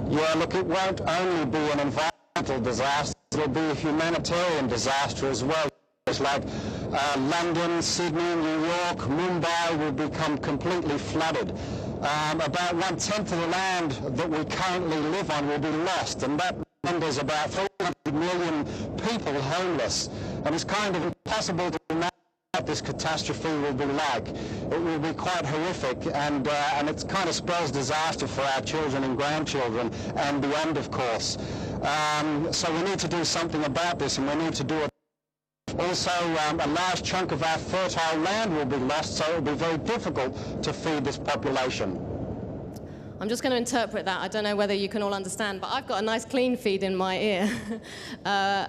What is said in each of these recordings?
Yeah, look, it won't only be an environmental disaster, it'll be a humanitarian disaster as well. It's like London, Sydney, New York, Mumbai will become completely flooded. About 1/10 of the land that we currently live on will be lost, and that renders about 300 million people homeless. And it's kind of impossible to imagine what this catastrophe will be like. It will be quite horrific, and it kind of spells disaster for our children and grandchildren and beyond, of course. So we need to do something about this, and we need to do it. Also, a large chunk of our fertile land will be lost, so it will be very difficult to feed this population. I'm just going to interpret that. I don't know whether you can all understand, but I've got a nice clean feed in my ear.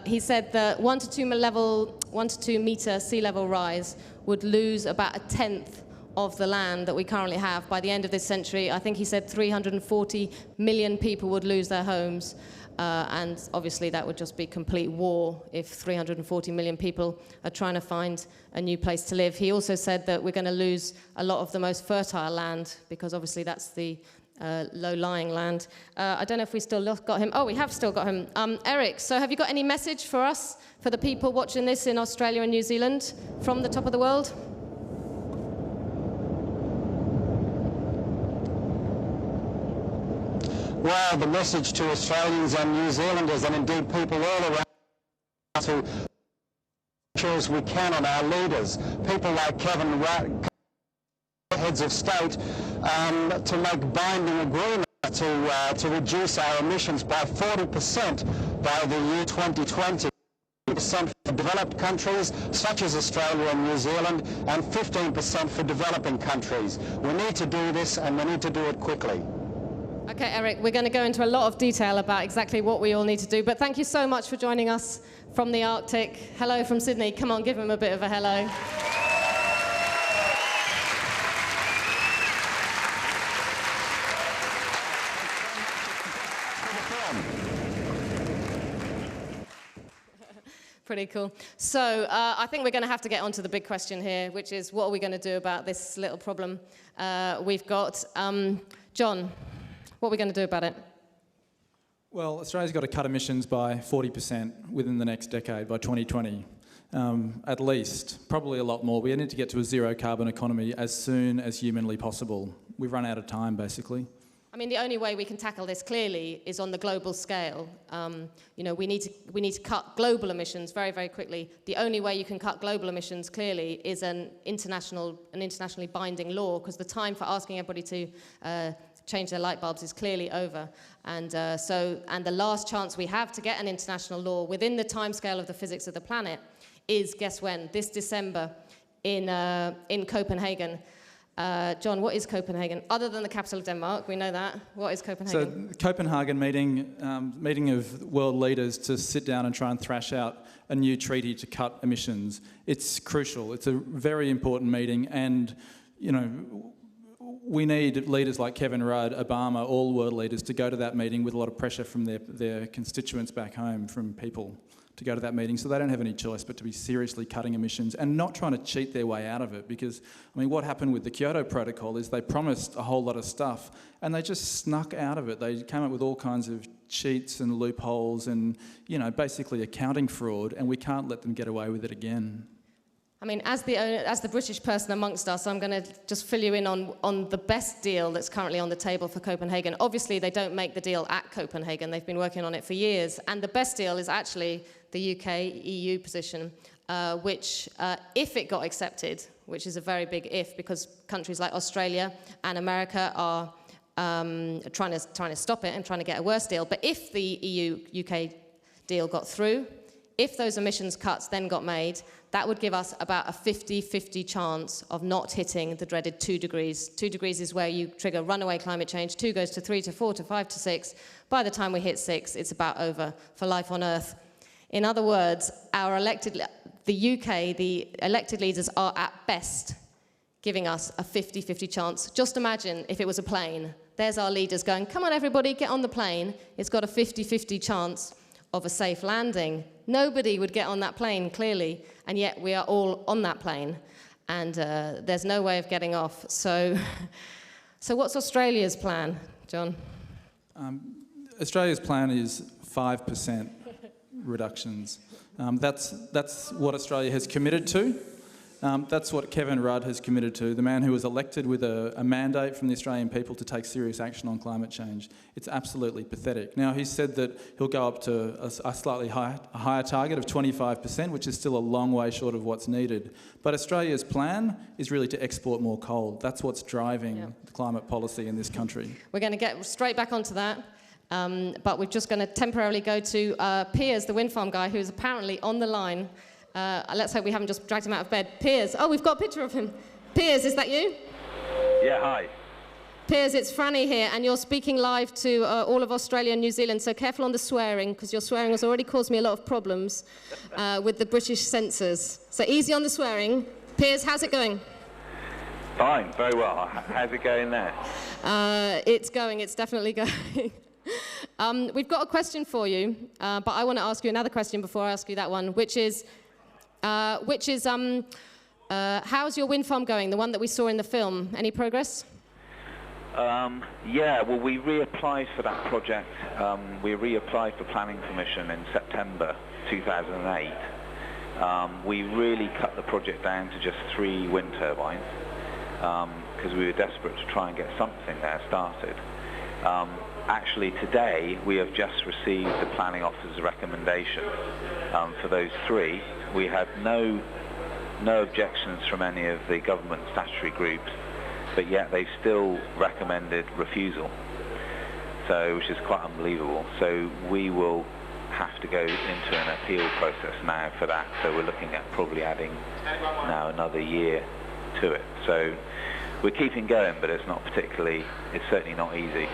He said that 1 to 2 meter sea level rise would lose about 1/10 of the land that we currently have by the end of this century. I think he said 340 million people would lose their homes. And obviously that would just be complete war if 340 million people are trying to find a new place to live. He also said that we're going to lose a lot of the most fertile land, because obviously that's the low-lying land. I don't know if we still got him. Oh, we have still got him. Eric, so have you got any message for us, for the people watching this in Australia and New Zealand from the top of the world? Well, the message to Australians and New Zealanders, and indeed people all around, to ensure as we can on our leaders, people like Kevin Rudd, heads of state, to make binding agreements to reduce our emissions by 40% by the year 2020. 50% for developed countries such as Australia and New Zealand, and 15% for developing countries. We need to do this, and we need to do it quickly. Okay, Eric, we're going to go into a lot of detail about exactly what we all need to do, but thank you so much for joining us from the Arctic. Hello from Sydney. Come on, give him a bit of a hello. Pretty cool. So I think we're going to have to get on to the big question here, which is what are we going to do about this little problem we've got. John, what are we going to do about it? Well, Australia's got to cut emissions by 40% within the next decade, by 2020, at least. Probably a lot more. We need to get to a zero carbon economy as soon as humanly possible. We've run out of time, basically. I mean, the only way we can tackle this clearly is on the global scale. You know, we need to cut global emissions very, very quickly. The only way you can cut global emissions clearly is an internationally binding law, because the time for asking everybody to change their light bulbs is clearly over. And the last chance we have to get an international law within the timescale of the physics of the planet is, guess when? This December in Copenhagen. John, what is Copenhagen? Other than the capital of Denmark, we know that. What is Copenhagen? So, Copenhagen meeting of world leaders to sit down and try and thrash out a new treaty to cut emissions. It's crucial. It's a very important meeting, and you know, we need leaders like Kevin Rudd, Obama, all world leaders to go to that meeting with a lot of pressure from their constituents back home, from people, to go to that meeting, so they don't have any choice but to be seriously cutting emissions and not trying to cheat their way out of it. Because, I mean, what happened with the Kyoto Protocol is they promised a whole lot of stuff and they just snuck out of it. They came up with all kinds of cheats and loopholes and, you know, basically accounting fraud, and we can't let them get away with it again. I mean, as the British person amongst us, I'm going to just fill you in on the best deal that's currently on the table for Copenhagen. Obviously, they don't make the deal at Copenhagen. They've been working on it for years. And the best deal is actually the UK-EU position, which, if it got accepted, which is a very big if, because countries like Australia and America are trying to stop it and trying to get a worse deal. But if the EU-UK deal got through, if those emissions cuts then got made, that would give us about a 50-50 chance of not hitting the dreaded 2 degrees. 2 degrees is where you trigger runaway climate change. 2 goes to 3 to 4 to 5 to 6. By the time we hit 6, it's about over for life on Earth. In other words, the UK, the elected leaders are at best giving us a 50-50 chance. Just imagine if it was a plane. There's our leaders going, come on everybody, get on the plane. It's got a 50-50 chance of a safe landing. Nobody would get on that plane, clearly, and yet we are all on that plane, and there's no way of getting off. So what's Australia's plan, John? Australia's plan is 5% reductions. That's what Australia has committed to. That's what Kevin Rudd has committed to, the man who was elected with a mandate from the Australian people to take serious action on climate change. It's absolutely pathetic. Now, he said that he'll go up to a slightly higher target of 25%, which is still a long way short of what's needed. But Australia's plan is really to export more coal. That's what's driving the climate policy in this country. We're going to get straight back onto that. But we're just going to temporarily go to Piers, the wind farm guy, who's apparently on the line. Let's hope we haven't just dragged him out of bed. Piers, oh, we've got a picture of him. Piers, is that you? Yeah, hi. Piers, it's Franny here, and you're speaking live to all of Australia and New Zealand, so careful on the swearing, because your swearing has already caused me a lot of problems with the British censors. So easy on the swearing. Piers, how's it going? Fine, very well. How's it going there? It's definitely going. We've got a question for you, but I want to ask you another question before I ask you that one, which is how's your wind farm going, the one that we saw in the film? Any progress? Yeah, well, we reapplied for that project. We reapplied for planning permission in September 2008. We really cut the project down to just 3 wind turbines because we were desperate to try and get something there started. Actually, today we have just received the planning officer's recommendation for those 3. We had no objections from any of the government statutory groups, but yet they still recommended refusal, so which is quite unbelievable. So we will have to go into an appeal process now for that. So we're looking at probably adding now another year to it. So we're keeping going, but it's certainly not easy.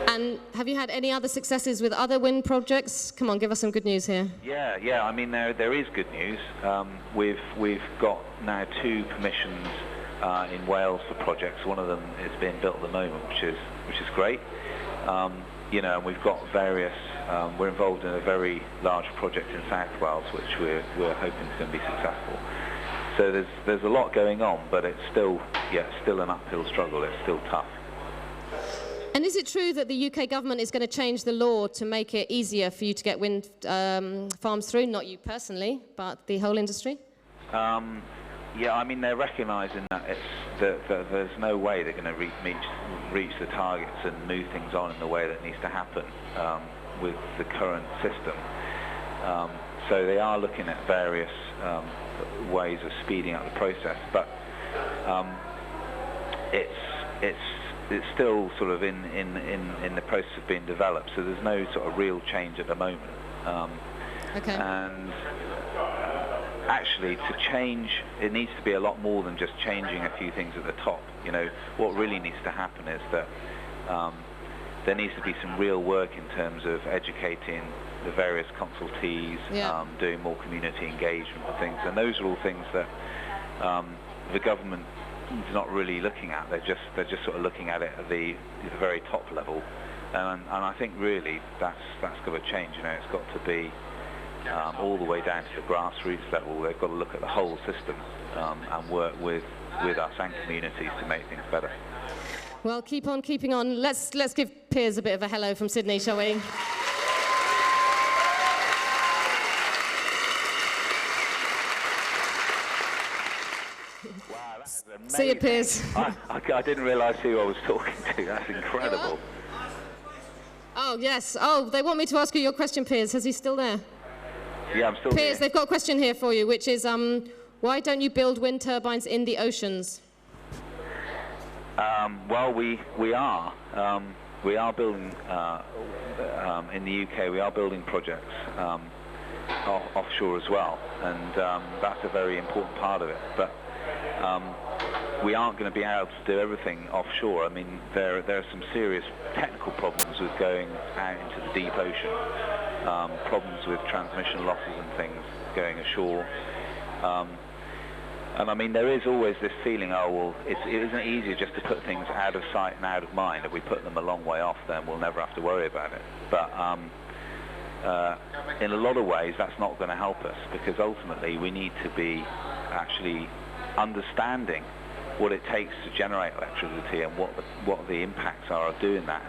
And have you had any other successes with other wind projects? Come on, give us some good news here. Yeah. I mean, there is good news. We've got now 2 permissions in Wales for projects. One of them is being built at the moment, which is great. You know, and we've got various. We're involved in a very large project in South Wales, which we're hoping is going to be successful. So there's a lot going on, but it's still an uphill struggle. It's still tough. And is it true that the UK government is going to change the law to make it easier for you to get wind farms through? Not you personally, but the whole industry? Yeah, I mean, they're recognising that that there's no way they're going to reach the targets and move things on in the way that needs to happen with the current system. So they are looking at various ways of speeding up the process, but it's still sort of in the process of being developed, so there's no sort of real change at the moment. Okay. And actually, to change, it needs to be a lot more than just changing a few things at the top. You know, what really needs to happen is that there needs to be some real work in terms of educating the various consultees, doing more community engagement and things, and those are all things that the government is not really looking at. They're just sort of looking at it at the very top level, and I think really that's got to change. You know, it's got to be all the way down to the grassroots level. They've got to look at the whole system and work with us and communities to make things better. Well, keep on keeping on. Let's give Piers a bit of a hello from Sydney, shall we? Wow, that is amazing. See you, Piers. I didn't realise who I was talking to. That's incredible. Oh, yes. Oh, they want me to ask you your question, Piers. Is he still there? Yeah, I'm still Piers, here. they've got a question here for you, which is, why don't you build wind turbines in the oceans? Well, we are building in the UK. We are building projects offshore as well, and that's a very important part of it. But we aren't going to be able to do everything offshore. I mean, there are some serious technical problems with going out into the deep ocean. Problems with transmission losses and things going ashore. And I mean, there is always this feeling, oh, well, it isn't easier just to put things out of sight and out of mind. If we put them a long way off, then we'll never have to worry about it. But in a lot of ways, that's not going to help us, because ultimately we need to be actually understanding what it takes to generate electricity and what the impacts are of doing that.